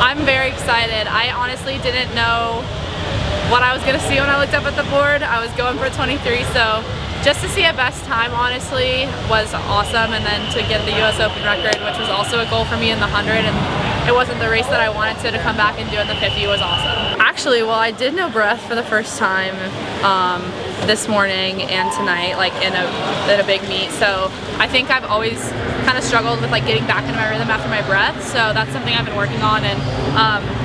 I'm very excited. I honestly didn't know what I was going to see when I looked up at the board. I was going for 23, so just to see a best time honestly was awesome, and then to get the US Open record, which was also a goal for me in the 100, and it wasn't the race that I wanted to come back and do in the 50 was awesome. Actually, well, I did know breath for the first time this morning and tonight, like in a big meet, so I think I've always kind of struggled with like getting back into my rhythm after my breath, so that's something I've been working on, and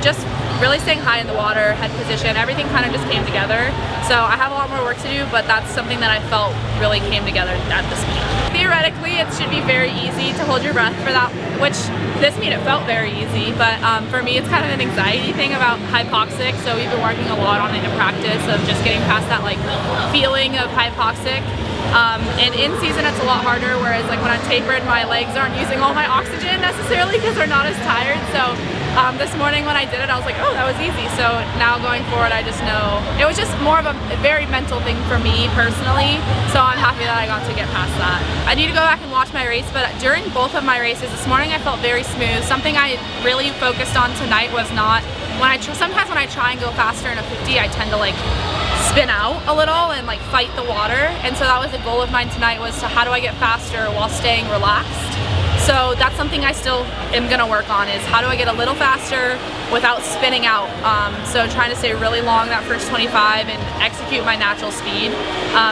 just really staying high in the water, head position, everything kind of just came together. So I have a lot more work to do, but that's something that I felt really came together at this meet. Theoretically, it should be very easy to hold your breath for that, which this meet it felt very easy, but for me it's kind of an anxiety thing about hypoxic, so we've been working a lot on it in practice of just getting past that like feeling of hypoxic. And in season it's a lot harder, whereas like when I'm tapered, my legs aren't using all my oxygen necessarily because they're not as tired. So this morning when I did it, I was like, oh, that was easy. So now going forward, I just know it was just more of a very mental thing for me personally. So I'm happy that I got to get past that. I need to go back and watch my race, but during both of my races this morning, I felt very smooth. Something I really focused on tonight was not when sometimes when I try and go faster in a 50, I tend to like spin out a little and like fight the water, and so that was a goal of mine tonight, was to how do I get faster while staying relaxed. So that's something I still am gonna work on, is how do I get a little faster without spinning out. So trying to stay really long that first 25 and execute my natural speed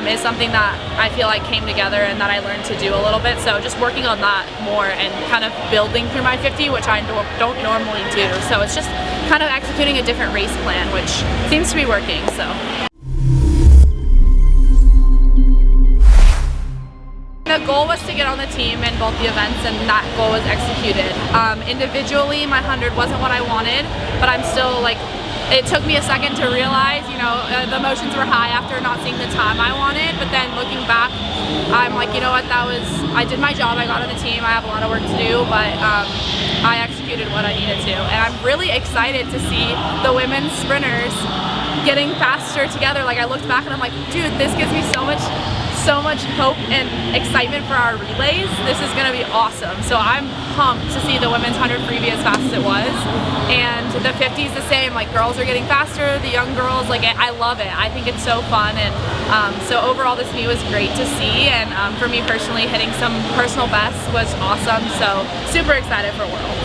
is something that I feel like came together and that I learned to do a little bit. So just working on that more and kind of building through my 50, which I don't normally do. So it's just kind of executing a different race plan, which seems to be working. So. The goal was to get on the team in both the events, and that goal was executed. Individually, my 100 wasn't what I wanted, but I'm still like, it took me a second to realize, you know, the emotions were high after not seeing the time I wanted, but then looking back, I'm like, you know what, I did my job, I got on the team, I have a lot of work to do, but I executed what I needed to. And I'm really excited to see the women's sprinters getting faster together. Like I looked back and I'm like, dude, this gives me so much hope and excitement for our relays. This is gonna be awesome. So I'm pumped to see the women's 100 freebie as fast as it was. And the 50 is the same, like girls are getting faster, the young girls, like I love it. I think it's so fun, and so overall this meet was great to see, and for me personally, hitting some personal bests was awesome. So super excited for Worlds.